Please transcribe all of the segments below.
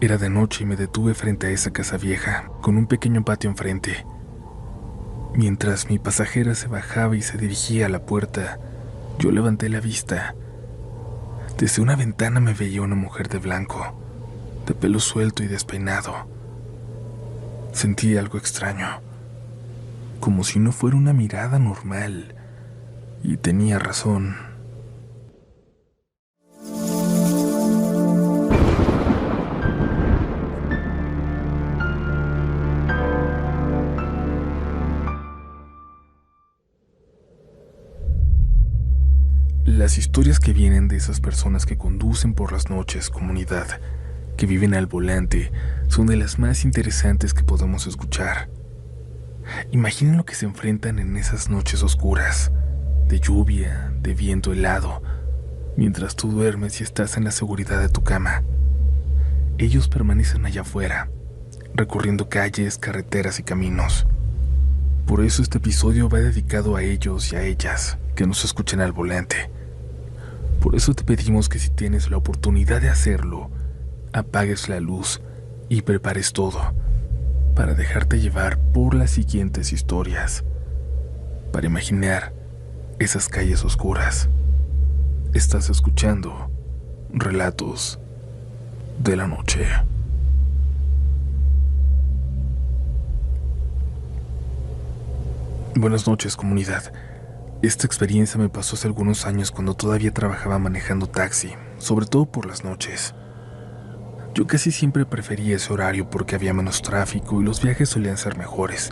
Era de noche y me detuve frente a esa casa vieja, con un pequeño patio enfrente. Mientras mi pasajera se bajaba y se dirigía a la puerta, yo levanté la vista. Desde una ventana me veía una mujer de blanco, de pelo suelto y despeinado. Sentí algo extraño, como si no fuera una mirada normal, y tenía razón. Las historias que vienen de esas personas que conducen por las noches, comunidad, que viven al volante, son de las más interesantes que podemos escuchar. Imaginen lo que se enfrentan en esas noches oscuras, de lluvia, de viento helado, mientras tú duermes y estás en la seguridad de tu cama. Ellos permanecen allá afuera, recorriendo calles, carreteras y caminos. Por eso este episodio va dedicado a ellos y a ellas que nos escuchen al volante. Por eso te pedimos que si tienes la oportunidad de hacerlo, apagues la luz y prepares todo para dejarte llevar por las siguientes historias, para imaginar esas calles oscuras. Estás escuchando Relatos de la Noche. Buenas noches, comunidad. Esta experiencia me pasó hace algunos años cuando todavía trabajaba manejando taxi, sobre todo por las noches. Yo casi siempre prefería ese horario porque había menos tráfico y los viajes solían ser mejores,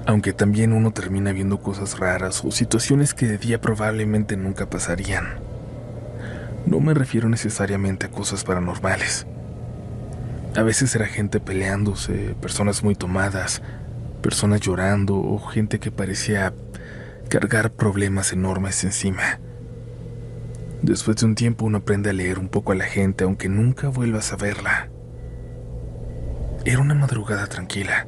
aunque también uno termina viendo cosas raras o situaciones que de día probablemente nunca pasarían. No me refiero necesariamente a cosas paranormales. A veces era gente peleándose, personas muy tomadas, personas llorando o gente que parecía cargar problemas enormes encima. Después de un tiempo uno aprende a leer un poco a la gente aunque nunca vuelvas a verla. Era una madrugada tranquila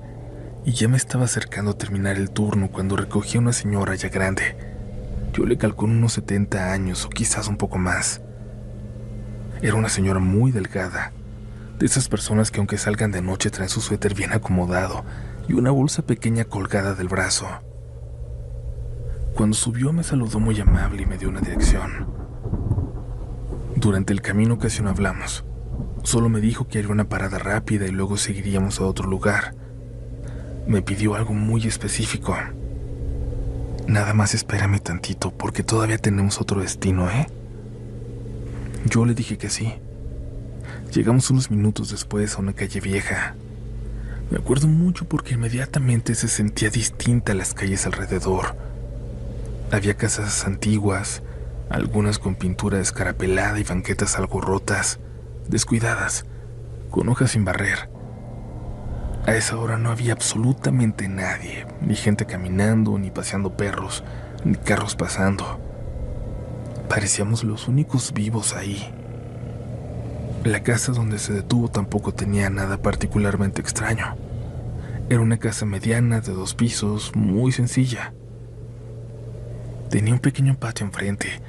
y ya me estaba acercando a terminar el turno cuando recogí a una señora ya grande. Yo le calculo unos 70 años o quizás un poco más. Era una señora muy delgada, de esas personas que aunque salgan de noche traen su suéter bien acomodado y una bolsa pequeña colgada del brazo. Cuando subió me saludó muy amable y me dio una dirección. Durante el camino casi no hablamos. Solo me dijo que haría una parada rápida y luego seguiríamos a otro lugar. Me pidió algo muy específico. Nada más espérame tantito porque todavía tenemos otro destino, ¿eh? Yo le dije que sí. Llegamos unos minutos después a una calle vieja. Me acuerdo mucho porque inmediatamente se sentía distinta a las calles alrededor. Había casas antiguas, algunas con pintura escarapelada y banquetas algo rotas, descuidadas, con hojas sin barrer. A esa hora no había absolutamente nadie, ni gente caminando, ni paseando perros, ni carros pasando. Parecíamos los únicos vivos ahí. La casa donde se detuvo tampoco tenía nada particularmente extraño. Era una casa mediana de 2 pisos, muy sencilla. Tenía un pequeño patio enfrente,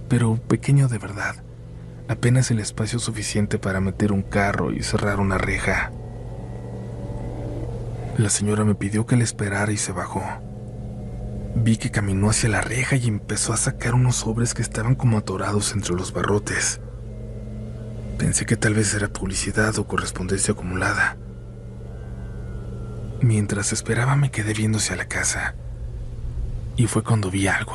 pero pequeño de verdad. Apenas el espacio suficiente para meter un carro y cerrar una reja. La señora me pidió que la esperara y se bajó. Vi que caminó hacia la reja y empezó a sacar unos sobres que estaban como atorados entre los barrotes. Pensé que tal vez era publicidad o correspondencia acumulada. Mientras esperaba me quedé viendo hacia la casa. Y fue cuando vi algo.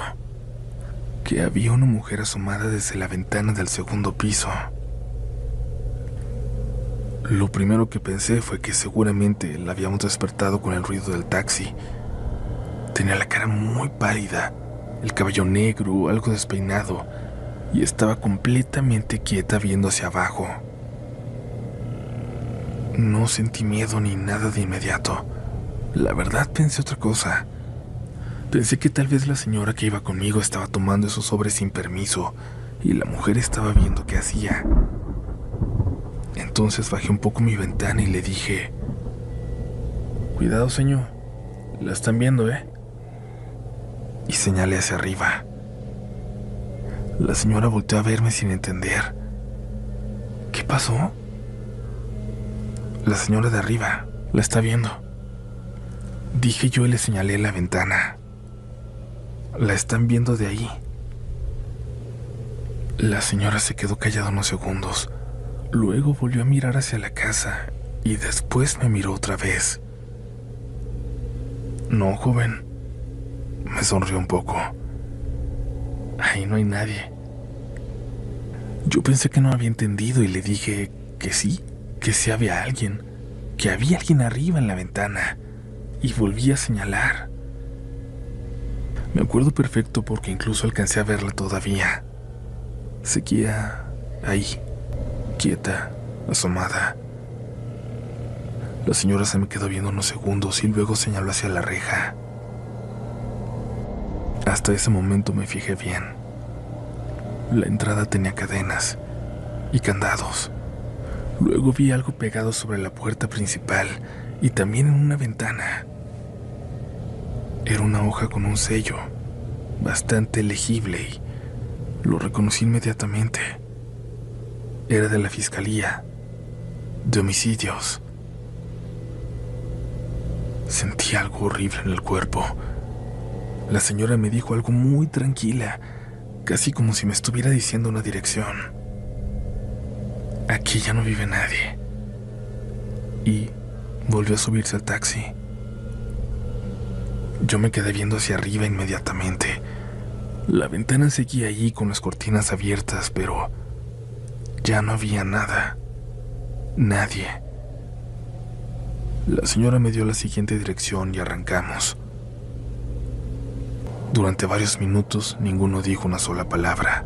Que había una mujer asomada desde la ventana del segundo piso. Lo primero que pensé fue que seguramente la habíamos despertado con el ruido del taxi. Tenía la cara muy pálida, el cabello negro, algo despeinado, y estaba completamente quieta viendo hacia abajo. No sentí miedo ni nada de inmediato. La verdad pensé otra cosa. Pensé que tal vez la señora que iba conmigo estaba tomando esos sobres sin permiso y la mujer estaba viendo qué hacía. Entonces bajé un poco mi ventana y le dije: «Cuidado, señor, la están viendo, ¿eh?» Y señalé hacia arriba. La señora volteó a verme sin entender. ¿Qué pasó? La señora de arriba la está viendo, dije yo y le señalé la ventana. La están viendo de ahí. La señora se quedó callada unos segundos. Luego volvió a mirar hacia la casa y después me miró otra vez. No, joven. Me sonrió un poco. Ahí no hay nadie. Yo pensé que no había entendido y le dije que sí había alguien, que había alguien arriba en la ventana, y volví a señalar. Me acuerdo perfecto porque incluso alcancé a verla todavía. Seguía ahí, quieta, asomada. La señora se me quedó viendo unos segundos y luego señaló hacia la reja. Hasta ese momento me fijé bien. La entrada tenía cadenas y candados. Luego vi algo pegado sobre la puerta principal y también en una ventana. Era una hoja con un sello, bastante legible, y lo reconocí inmediatamente. Era de la Fiscalía de Homicidios. Sentí algo horrible en el cuerpo. La señora me dijo algo muy tranquila, casi como si me estuviera diciendo una dirección. Aquí ya no vive nadie. Y volvió a subirse al taxi. Yo me quedé viendo hacia arriba inmediatamente. La ventana seguía allí con las cortinas abiertas, pero ya no había nada. Nadie. La señora me dio la siguiente dirección y arrancamos. Durante varios minutos ninguno dijo una sola palabra.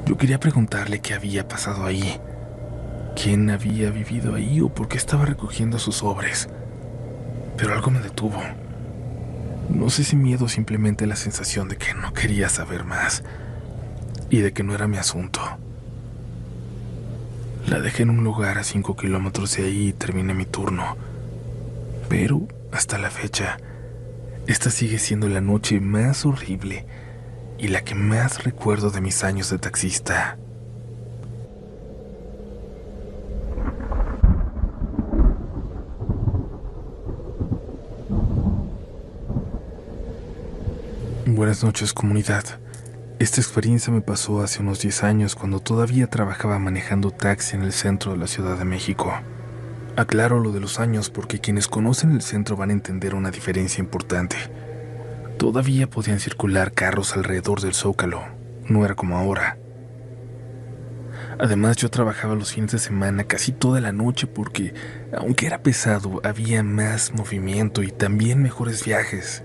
Yo quería preguntarle qué había pasado ahí, quién había vivido ahí o por qué estaba recogiendo sus sobres, pero algo me detuvo. No sé si miedo o simplemente la sensación de que no quería saber más y de que no era mi asunto. La dejé en un lugar a 5 kilómetros de ahí y terminé mi turno, pero hasta la fecha, esta sigue siendo la noche más horrible y la que más recuerdo de mis años de taxista. Buenas noches, comunidad. Esta experiencia me pasó hace unos 10 años cuando todavía trabajaba manejando taxi en el centro de la Ciudad de México. Aclaro lo de los años porque quienes conocen el centro van a entender una diferencia importante. Todavía podían circular carros alrededor del Zócalo, no era como ahora. Además, yo trabajaba los fines de semana casi toda la noche porque, aunque era pesado, había más movimiento y también mejores viajes.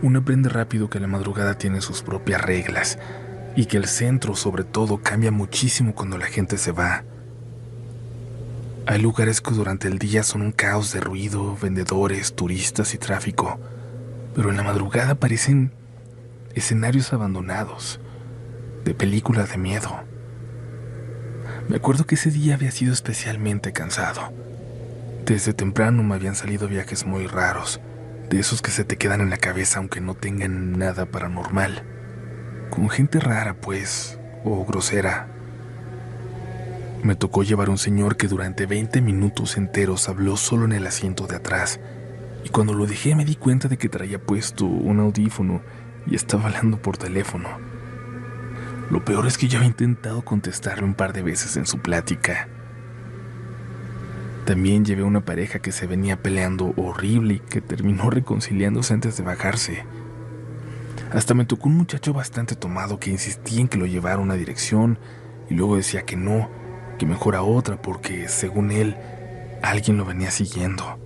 Uno aprende rápido que la madrugada tiene sus propias reglas y que el centro, sobre todo, cambia muchísimo cuando la gente se va. Hay lugares que durante el día son un caos de ruido, vendedores, turistas y tráfico, pero en la madrugada parecen escenarios abandonados, de películas de miedo. Me acuerdo que ese día había sido especialmente cansado. Desde temprano me habían salido viajes muy raros, de esos que se te quedan en la cabeza aunque no tengan nada paranormal. Con gente rara, pues, o grosera. Me tocó llevar a un señor que durante 20 minutos enteros habló solo en el asiento de atrás, y cuando lo dejé me di cuenta de que traía puesto un audífono y estaba hablando por teléfono. Lo peor es que yo había intentado contestarle un par de veces en su plática. También llevé a una pareja que se venía peleando horrible y que terminó reconciliándose antes de bajarse. Hasta me tocó un muchacho bastante tomado que insistía en que lo llevara a una dirección y luego decía que no, que mejor a otra porque, según él, alguien lo venía siguiendo.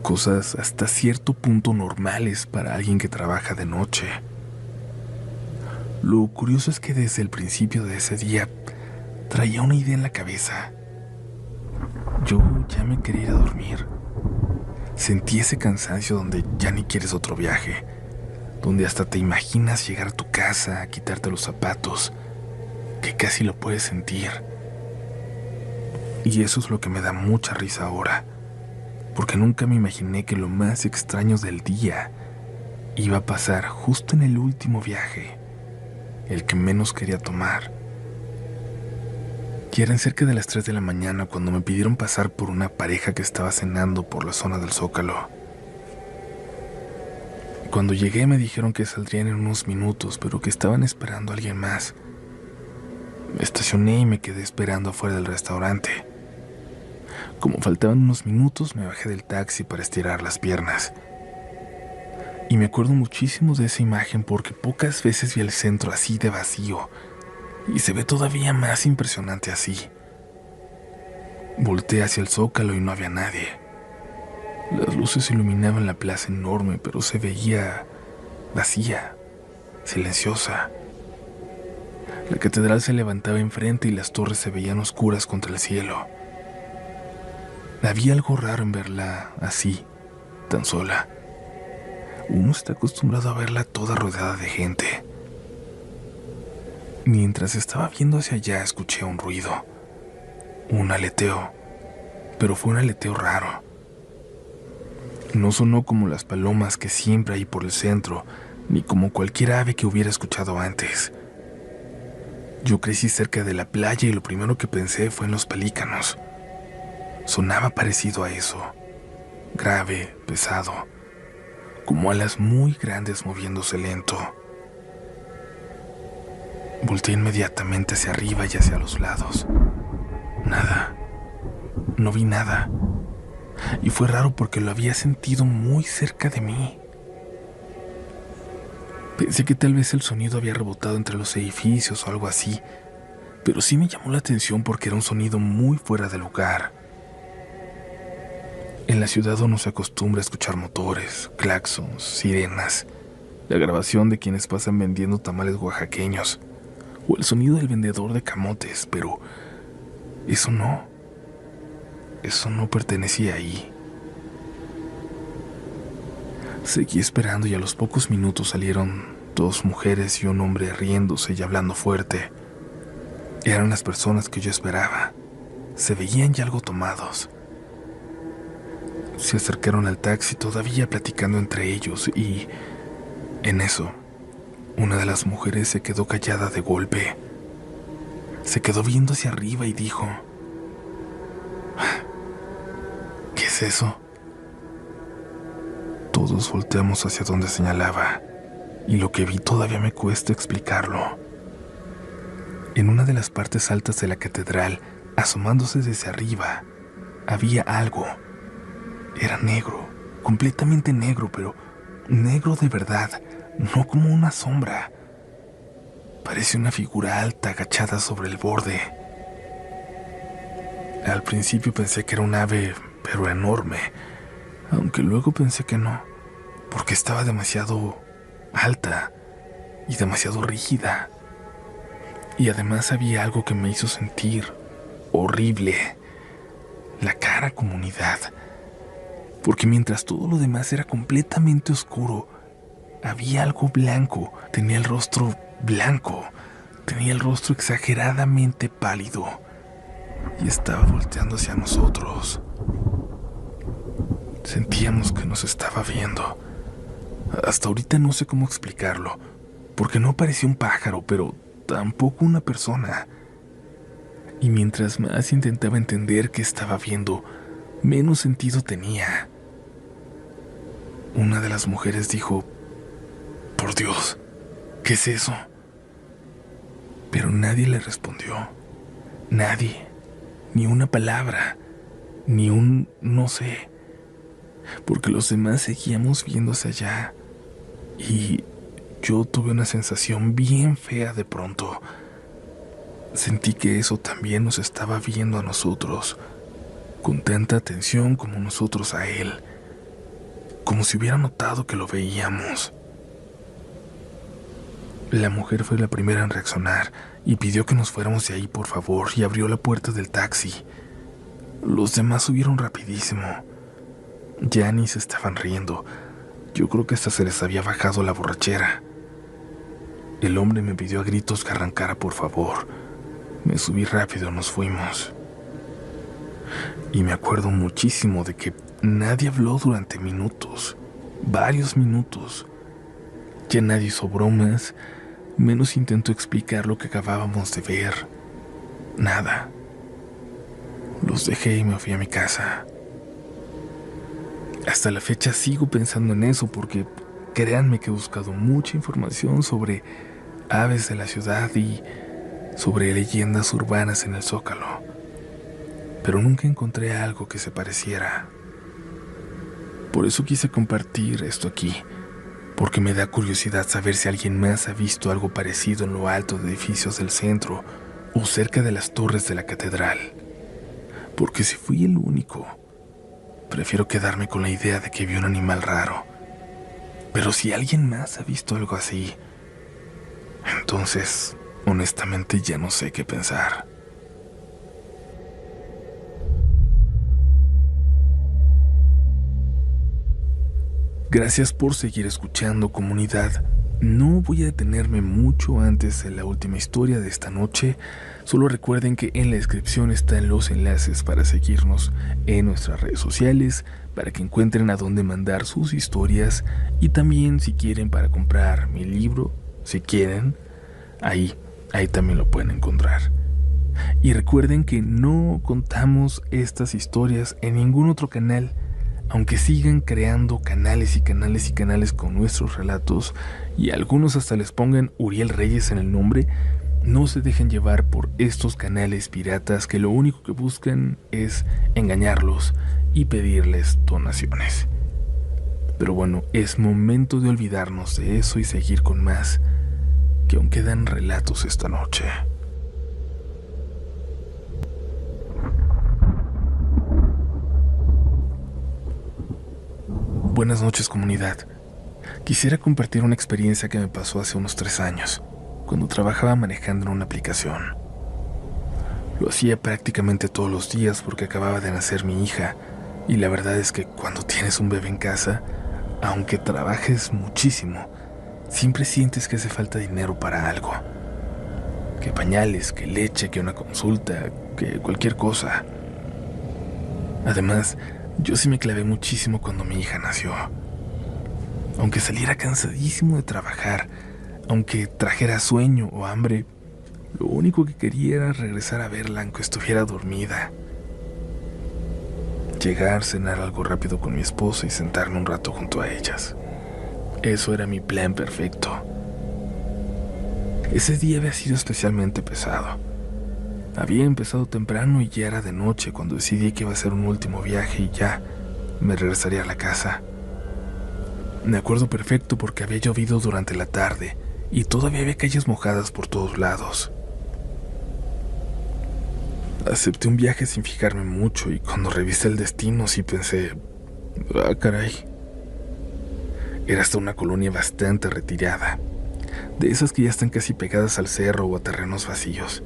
Cosas hasta cierto punto normales para alguien que trabaja de noche. Lo curioso es que desde el principio de ese día traía una idea en la cabeza. Yo ya me quería ir a dormir. Sentí ese cansancio donde ya ni quieres otro viaje, donde hasta te imaginas llegar a tu casa, quitarte los zapatos, que casi lo puedes sentir. Y eso es lo que me da mucha risa ahora, porque nunca me imaginé que lo más extraño del día iba a pasar justo en el último viaje, el que menos quería tomar. Y eran cerca de las 3 de la mañana cuando me pidieron pasar por una pareja que estaba cenando por la zona del Zócalo. Cuando llegué me dijeron que saldrían en unos minutos, pero que estaban esperando a alguien más. Me estacioné y me quedé esperando afuera del restaurante. Como faltaban unos minutos, me bajé del taxi para estirar las piernas. Y me acuerdo muchísimo de esa imagen porque pocas veces vi el centro así de vacío, y se ve todavía más impresionante así. Volteé hacia el Zócalo y no había nadie. Las luces iluminaban la plaza enorme, pero se veía vacía, silenciosa. La catedral se levantaba enfrente y las torres se veían oscuras contra el cielo. Había algo raro en verla así, tan sola. Uno está acostumbrado a verla toda rodeada de gente. Mientras estaba viendo hacia allá, escuché un ruido, un aleteo, pero fue un aleteo raro. No sonó como las palomas que siempre hay por el centro, ni como cualquier ave que hubiera escuchado antes. Yo crecí cerca de la playa y lo primero que pensé fue en los pelícanos. Sonaba parecido a eso, grave, pesado, como alas muy grandes moviéndose lento. Volteé inmediatamente hacia arriba y hacia los lados. Nada. No vi nada. Y fue raro porque lo había sentido muy cerca de mí. Pensé que tal vez el sonido había rebotado entre los edificios o algo así, pero sí me llamó la atención porque era un sonido muy fuera de lugar. En la ciudad uno se acostumbra a escuchar motores, claxons, sirenas, la grabación de quienes pasan vendiendo tamales oaxaqueños, o el sonido del vendedor de camotes, pero eso no pertenecía ahí. Seguí esperando y a los pocos minutos salieron 2 mujeres y un hombre riéndose y hablando fuerte. Eran las personas que yo esperaba. Se veían ya algo tomados. Se acercaron al taxi todavía platicando entre ellos y, en eso, una de las mujeres se quedó callada de golpe. Se quedó viendo hacia arriba y dijo: ¿qué es eso? Todos volteamos hacia donde señalaba, y lo que vi todavía me cuesta explicarlo. En una de las partes altas de la catedral, asomándose desde arriba, había algo. Era negro, completamente negro, pero negro de verdad, no como una sombra. Parecía una figura alta agachada sobre el borde. Al principio pensé que era un ave, pero enorme, aunque luego pensé que no, porque estaba demasiado alta y demasiado rígida. Y además había algo que me hizo sentir horrible, la cara como unidad, porque mientras todo lo demás era completamente oscuro, había algo blanco. Tenía el rostro blanco, tenía el rostro exageradamente pálido y estaba volteando hacia nosotros. Sentíamos que nos estaba viendo. Hasta ahorita no sé cómo explicarlo, porque no parecía un pájaro, pero tampoco una persona. Y mientras más intentaba entender qué estaba viendo, menos sentido tenía. Una de las mujeres dijo: «Por Dios, ¿qué es eso?». Pero nadie le respondió. Nadie. Ni una palabra. Ni un no sé. Porque los demás seguíamos viéndose allá. Y yo tuve una sensación bien fea de pronto. Sentí que eso también nos estaba viendo a nosotros, con tanta atención como nosotros a él, como si hubiera notado que lo veíamos. La mujer fue la primera en reaccionar y pidió que nos fuéramos de ahí, por favor, y abrió la puerta del taxi. Los demás subieron rapidísimo. Ya ni se estaban riendo. Yo creo que hasta se les había bajado la borrachera. El hombre me pidió a gritos que arrancara, por favor. Me subí rápido, nos fuimos. Y me acuerdo muchísimo de que nadie habló durante minutos, varios minutos. Ya nadie hizo bromas, menos intentó explicar lo que acabábamos de ver. Nada. Los dejé y me fui a mi casa. Hasta la fecha sigo pensando en eso porque créanme que he buscado mucha información sobre aves de la ciudad y sobre leyendas urbanas en el Zócalo, pero nunca encontré algo que se pareciera. Por eso quise compartir esto aquí, porque me da curiosidad saber si alguien más ha visto algo parecido en lo alto de edificios del centro o cerca de las torres de la catedral. Porque si fui el único, prefiero quedarme con la idea de que vi un animal raro. Pero si alguien más ha visto algo así, entonces, honestamente ya no sé qué pensar. Gracias por seguir escuchando, comunidad. No voy a detenerme mucho antes de la última historia de esta noche. Solo recuerden que en la descripción están los enlaces para seguirnos en nuestras redes sociales, para que encuentren a dónde mandar sus historias y también si quieren para comprar mi libro, si quieren, ahí también lo pueden encontrar. Y recuerden que no contamos estas historias en ningún otro canal. Aunque sigan creando canales y canales y canales con nuestros relatos, y algunos hasta les pongan Uriel Reyes en el nombre, no se dejen llevar por estos canales piratas que lo único que buscan es engañarlos y pedirles donaciones. Pero bueno, es momento de olvidarnos de eso y seguir con más, que aún quedan relatos esta noche. Buenas noches, comunidad. Quisiera compartir una experiencia que me pasó hace unos 3 años, cuando trabajaba manejando en una aplicación. Lo hacía prácticamente todos los días porque acababa de nacer mi hija, y la verdad es que cuando tienes un bebé en casa, aunque trabajes muchísimo, siempre sientes que hace falta dinero para algo. Que pañales, que leche, que una consulta, que cualquier cosa. Además, yo sí me clavé muchísimo cuando mi hija nació. Aunque saliera cansadísimo de trabajar, aunque trajera sueño o hambre, lo único que quería era regresar a verla aunque estuviera dormida. Llegar, cenar algo rápido con mi esposa y sentarme un rato junto a ellas. Eso era mi plan perfecto. Ese día había sido especialmente pesado. Había empezado temprano y ya era de noche cuando decidí que iba a hacer un último viaje y ya me regresaría a la casa. Me acuerdo perfecto porque había llovido durante la tarde y todavía había calles mojadas por todos lados. Acepté un viaje sin fijarme mucho y cuando revisé el destino sí pensé, ah, caray. Era hasta una colonia bastante retirada, de esas que ya están casi pegadas al cerro o a terrenos vacíos.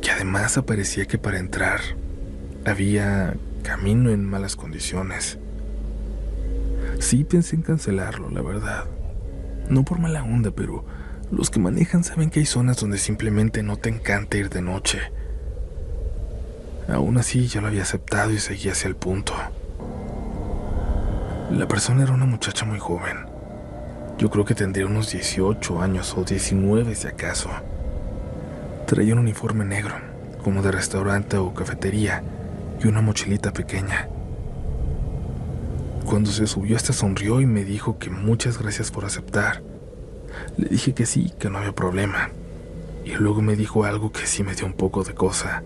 Que además parecía que para entrar había camino en malas condiciones. Sí pensé en cancelarlo, la verdad. No por mala onda, pero los que manejan saben que hay zonas donde simplemente no te encanta ir de noche. Aún así, yo lo había aceptado y seguí hacia el punto. La persona era una muchacha muy joven. Yo creo que tendría unos 18 años o 19 si acaso. Traía un uniforme negro, como de restaurante o cafetería, y una mochilita pequeña. Cuando se subió hasta sonrió y me dijo que muchas gracias por aceptar. Le dije que sí, que no había problema. Y luego me dijo algo que sí me dio un poco de cosa.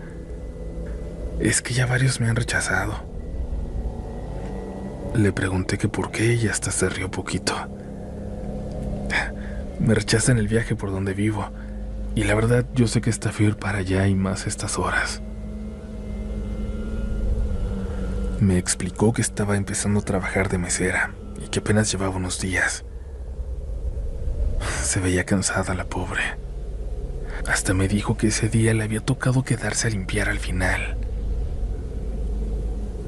Es que ya varios me han rechazado. Le pregunté que por qué y hasta se rió poquito. Me rechazan el viaje por donde vivo. Y la verdad, yo sé que está feo ir para allá y más estas horas. Me explicó que estaba empezando a trabajar de mesera y que apenas llevaba unos días. Se veía cansada la pobre. Hasta me dijo que ese día le había tocado quedarse a limpiar al final.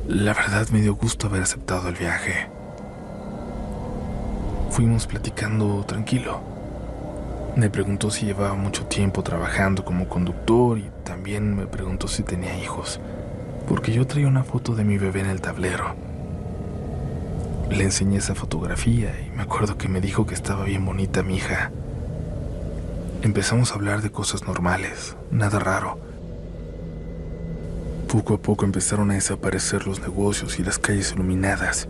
La verdad me dio gusto haber aceptado el viaje. Fuimos platicando tranquilo. Me preguntó si llevaba mucho tiempo trabajando como conductor y también me preguntó si tenía hijos, porque yo traía una foto de mi bebé en el tablero. Le enseñé esa fotografía y me acuerdo que me dijo que estaba bien bonita mi hija. Empezamos a hablar de cosas normales, nada raro. Poco a poco empezaron a desaparecer los negocios y las calles iluminadas.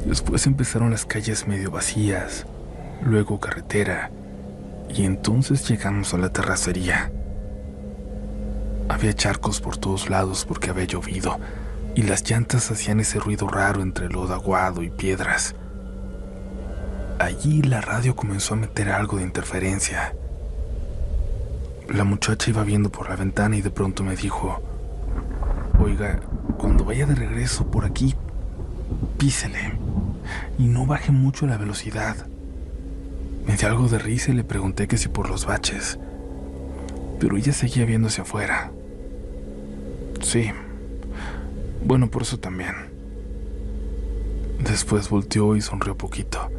Después empezaron las calles medio vacías, luego carretera, y entonces llegamos a la terracería. Había charcos por todos lados porque había llovido, y las llantas hacían ese ruido raro entre lodo aguado y piedras. Allí la radio comenzó a meter algo de interferencia. La muchacha iba viendo por la ventana y de pronto me dijo: «Oiga, cuando vaya de regreso por aquí, písele y no baje mucho la velocidad». Me dio algo de risa y le pregunté que si por los baches, pero ella seguía viendo hacia afuera. «Sí, bueno, por eso también». Después volteó y sonrió poquito.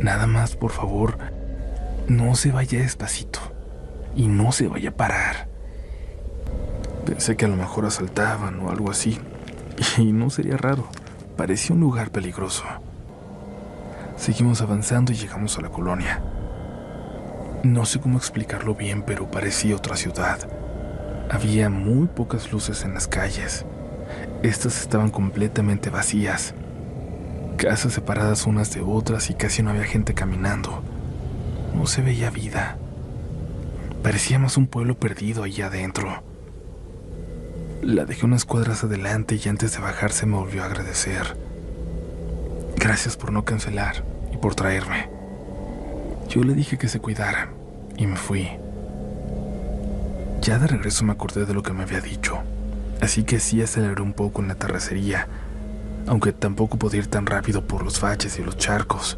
«Nada más, por favor, no se vaya despacito y no se vaya a parar». Pensé que a lo mejor asaltaban o algo así, y no sería raro, parecía un lugar peligroso. Seguimos avanzando y llegamos a la colonia. No sé cómo explicarlo bien, pero parecía otra ciudad. Había muy pocas luces en las calles. Estas estaban completamente vacías. Casas separadas unas de otras y casi no había gente caminando. No se veía vida. Parecía más un pueblo perdido allá adentro. La dejé unas cuadras adelante y antes de bajarse me volvió a agradecer. «Gracias por no cancelar y por traerme». Yo le dije que se cuidara y me fui. Ya de regreso me acordé de lo que me había dicho, así que sí aceleré un poco en la terracería, aunque tampoco podía ir tan rápido por los baches y los charcos.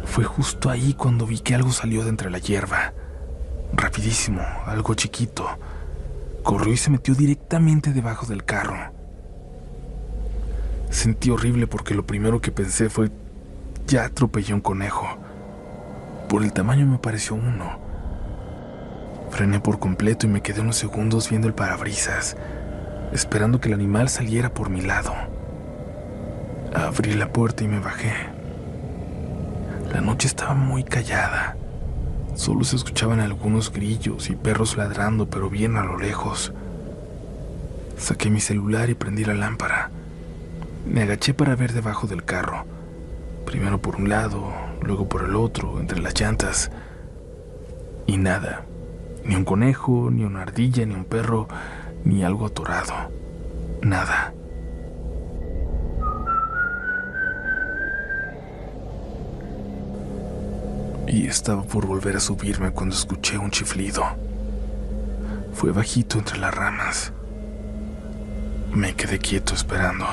Fue justo ahí cuando vi que algo salió de entre la hierba. Rapidísimo, algo chiquito. Corrió y se metió directamente debajo del carro. Sentí horrible porque lo primero que pensé fue: ya atropellé un conejo. Por el tamaño me pareció uno. Frené por completo y me quedé unos segundos viendo el parabrisas, esperando que el animal saliera por mi lado. Abrí la puerta y me bajé. La noche estaba muy callada. Solo se escuchaban algunos grillos y perros ladrando, pero bien a lo lejos. Saqué mi celular y prendí la lámpara. Me agaché para ver debajo del carro, primero por un lado, luego por el otro, entre las llantas. Y nada, ni un conejo, ni una ardilla, ni un perro, ni algo atorado. Nada. Y estaba por volver a subirme cuando escuché un chiflido. Fue bajito entre las ramas. Me quedé quieto esperando.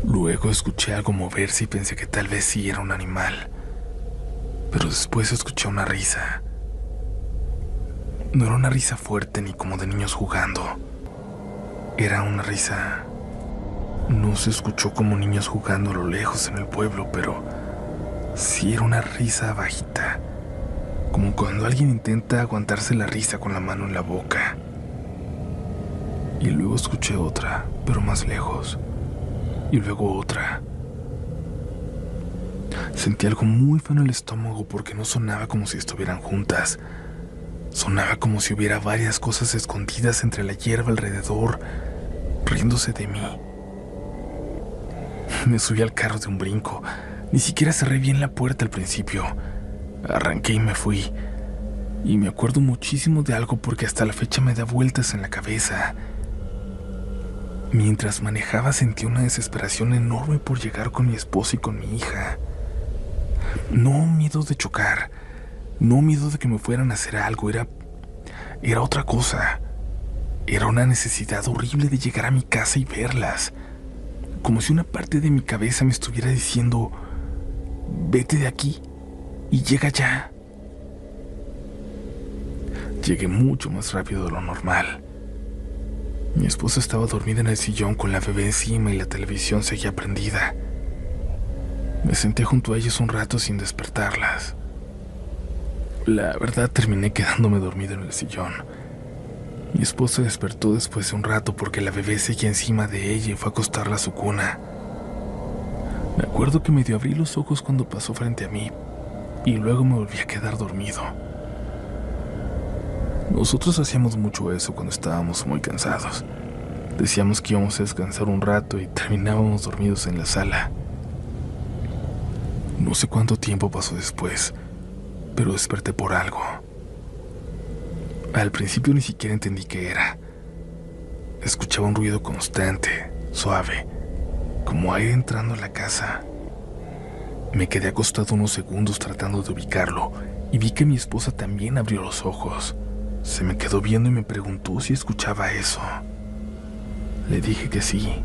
Luego escuché algo moverse y pensé que tal vez sí era un animal. Pero después escuché una risa. No era una risa fuerte ni como de niños jugando. Era una risa... No se escuchó como niños jugando a lo lejos en el pueblo, pero sí era una risa bajita, como cuando alguien intenta aguantarse la risa con la mano en la boca. Y luego escuché otra, pero más lejos, y luego otra. Sentí algo muy feo en el estómago porque no sonaba como si estuvieran juntas. Sonaba como si hubiera varias cosas escondidas entre la hierba alrededor, riéndose de mí. Me subí al carro de un brinco. Ni siquiera cerré bien la puerta al principio. Arranqué y me fui. Y me acuerdo muchísimo de algo porque hasta la fecha me da vueltas en la cabeza. Mientras manejaba sentí una desesperación enorme por llegar con mi esposa y con mi hija. No miedo de chocar, no miedo de que me fueran a hacer algo, era otra cosa. Era una necesidad horrible de llegar a mi casa y verlas. Como si una parte de mi cabeza me estuviera diciendo: vete de aquí y llega ya. Llegué mucho más rápido de lo normal. Mi esposa estaba dormida en el sillón con la bebé encima y la televisión seguía prendida. Me senté junto a ellas un rato sin despertarlas. La verdad, terminé quedándome dormido en el sillón. Mi esposa despertó después de un rato porque la bebé seguía encima de ella y fue a acostarla a su cuna. Me acuerdo que medio abrí los ojos cuando pasó frente a mí, y luego me volví a quedar dormido. Nosotros hacíamos mucho eso cuando estábamos muy cansados. Decíamos que íbamos a descansar un rato y terminábamos dormidos en la sala. No sé cuánto tiempo pasó después, pero desperté por algo. Al principio ni siquiera entendí qué era. Escuchaba un ruido constante, suave, como aire entrando a la casa. Me quedé acostado unos segundos tratando de ubicarlo y vi que mi esposa también abrió los ojos. Se me quedó viendo y me preguntó si escuchaba eso. Le dije que sí.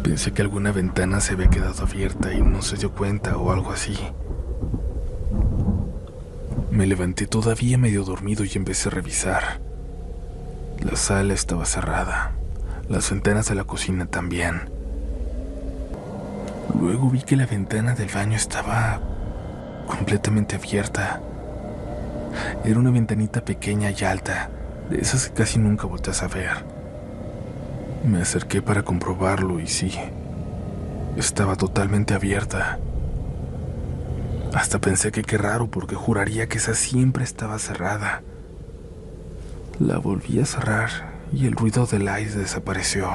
Pensé que alguna ventana se había quedado abierta y no se dio cuenta o algo así. Me levanté todavía medio dormido y empecé a revisar. La sala estaba cerrada, las ventanas de la cocina también. Luego vi que la ventana del baño estaba completamente abierta. Era una ventanita pequeña y alta, de esas que casi nunca volteas a ver. Me acerqué para comprobarlo y sí, estaba totalmente abierta. Hasta pensé que qué raro porque juraría que esa siempre estaba cerrada. La volví a cerrar y el ruido del aire desapareció.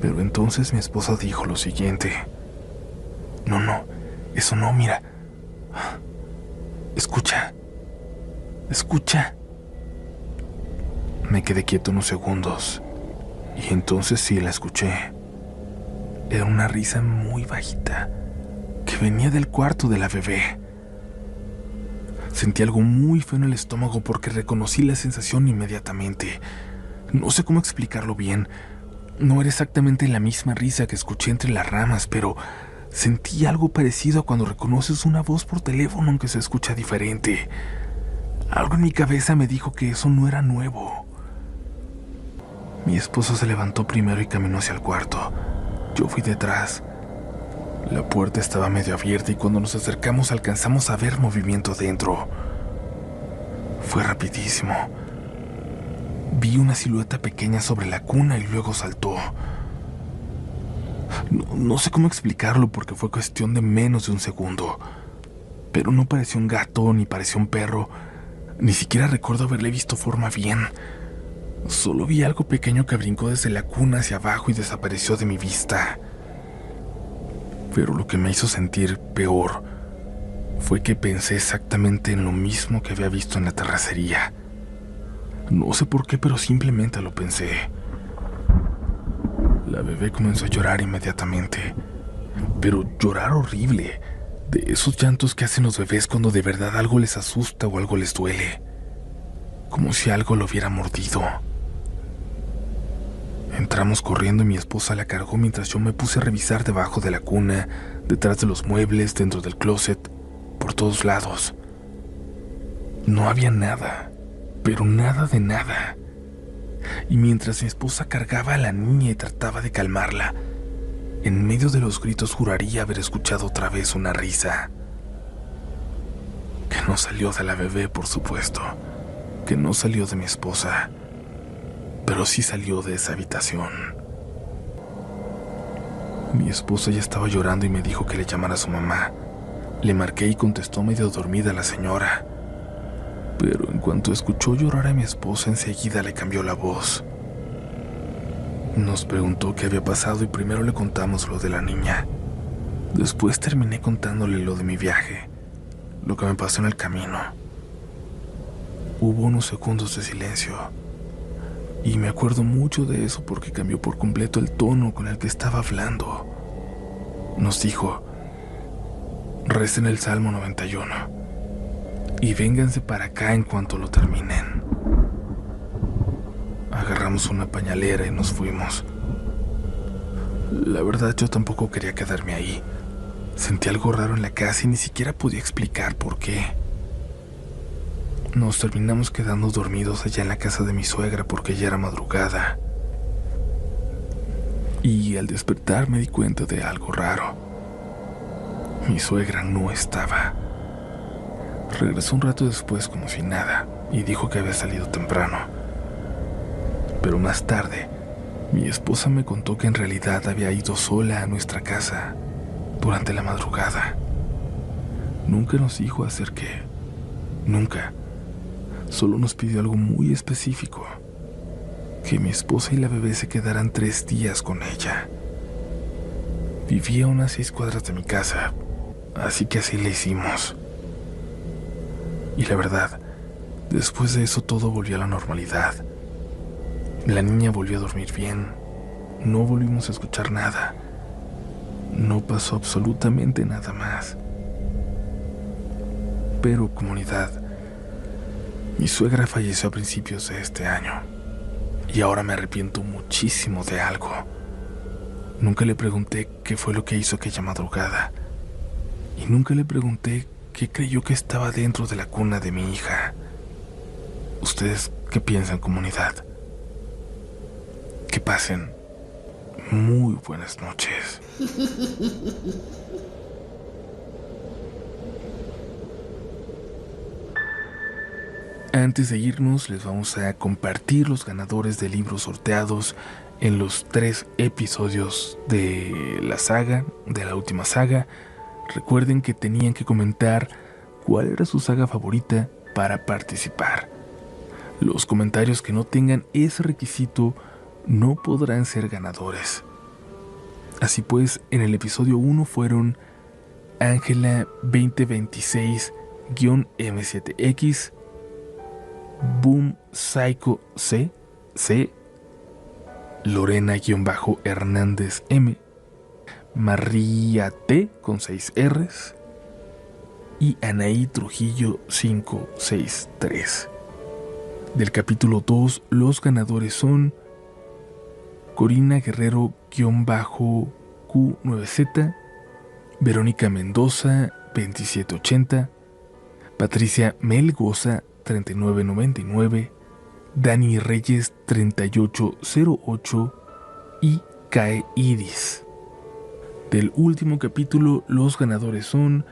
Pero entonces mi esposa dijo lo siguiente. No, eso no, mira. Escucha. Me quedé quieto unos segundos y entonces sí la escuché. Era una risa muy bajita que venía del cuarto de la bebé. Sentí algo muy feo en el estómago porque reconocí la sensación inmediatamente. No sé cómo explicarlo bien. No era exactamente la misma risa que escuché entre las ramas, pero sentí algo parecido a cuando reconoces una voz por teléfono aunque se escucha diferente. Algo en mi cabeza me dijo que eso no era nuevo. Mi esposo se levantó primero y caminó hacia el cuarto. Yo fui detrás. La puerta estaba medio abierta y cuando nos acercamos alcanzamos a ver movimiento dentro. Fue rapidísimo. Vi una silueta pequeña sobre la cuna y luego saltó. No sé cómo explicarlo porque fue cuestión de menos de un segundo. Pero no parecía un gato ni parecía un perro. Ni siquiera recuerdo haberle visto forma bien. Solo vi algo pequeño que brincó desde la cuna hacia abajo y desapareció de mi vista. Pero lo que me hizo sentir peor fue que pensé exactamente en lo mismo que había visto en la terracería. No sé por qué, pero simplemente lo pensé. La bebé comenzó a llorar inmediatamente, pero llorar horrible, de esos llantos que hacen los bebés cuando de verdad algo les asusta o algo les duele, como si algo lo hubiera mordido. Entramos corriendo y mi esposa la cargó mientras yo me puse a revisar debajo de la cuna, detrás de los muebles, dentro del closet, por todos lados. No había nada, pero nada de nada. Y mientras mi esposa cargaba a la niña y trataba de calmarla, en medio de los gritos juraría haber escuchado otra vez una risa. Que no salió de la bebé, por supuesto, que no salió de mi esposa, pero sí salió de esa habitación. Mi esposa ya estaba llorando y me dijo que le llamara a su mamá. Le marqué y contestó medio dormida la señora. Pero en cuanto escuchó llorar a mi esposa, enseguida le cambió la voz. Nos preguntó qué había pasado y primero le contamos lo de la niña. Después terminé contándole lo de mi viaje, lo que me pasó en el camino. Hubo unos segundos de silencio. Y me acuerdo mucho de eso porque cambió por completo el tono con el que estaba hablando. Nos dijo, recen el Salmo 91 y vénganse para acá en cuanto lo terminen. Agarramos una pañalera y nos fuimos. La verdad, yo tampoco quería quedarme ahí. Sentí algo raro en la casa y ni siquiera podía explicar por qué. Nos terminamos quedando dormidos allá en la casa de mi suegra porque ya era madrugada. Y al despertar me di cuenta de algo raro. Mi suegra no estaba. Regresó un rato después como si nada y dijo que había salido temprano. Pero más tarde, mi esposa me contó que en realidad había ido sola a nuestra casa durante la madrugada. Nunca nos dijo hacer qué. Nunca. Solo nos pidió algo muy específico. Que mi esposa y la bebé se quedaran 3 días con ella. Vivía a unas 6 cuadras de mi casa, así que así le hicimos. Y la verdad, después de eso todo volvió a la normalidad. La niña volvió a dormir bien. No volvimos a escuchar nada. No pasó absolutamente nada más. Pero, comunidad, mi suegra falleció a principios de este año. Y ahora me arrepiento muchísimo de algo. Nunca le pregunté qué fue lo que hizo aquella madrugada. Y nunca le pregunté qué creyó que estaba dentro de la cuna de mi hija. ¿Ustedes qué piensan, comunidad? Que pasen muy buenas noches. Antes de irnos, les vamos a compartir los ganadores de libros sorteados en los 3 episodios de la saga, de la última saga. Recuerden que tenían que comentar cuál era su saga favorita para participar. Los comentarios que no tengan ese requisito no podrán ser ganadores. Así pues, en el episodio 1 fueron Ángela 2026-M7X, Boom Psycho C, Lorena-Hernández M, María T con 6 Rs y Anaí Trujillo 563. Del capítulo 2, los ganadores son Corina Guerrero-Q9Z, Verónica Mendoza 2780, Patricia Melgoza 3999, Dani Reyes 3808 y Kae Iris. Del último capítulo, los ganadores son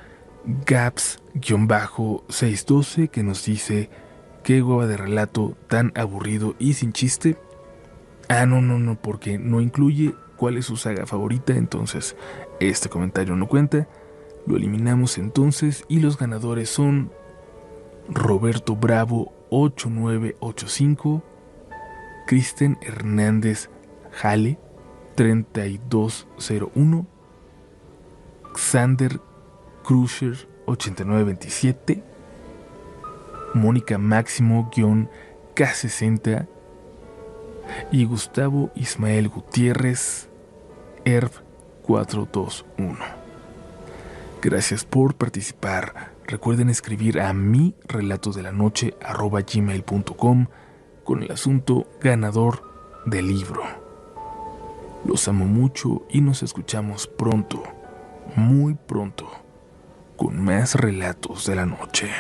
Gaps-612, que nos dice: qué hueva de relato tan aburrido y sin chiste. No, porque no incluye cuál es su saga favorita, entonces este comentario no cuenta. Lo eliminamos entonces y los ganadores son Roberto Bravo 8985, Kristen Hernández Jale 3201, Xander Crusher 8927, Mónica Máximo-K60 y Gustavo Ismael Gutiérrez ERV 421. Gracias por participar. Recuerden escribir a mi relato de la noche @gmail.com con el asunto ganador del libro. Los amo mucho y nos escuchamos pronto, muy pronto, con más relatos de la noche.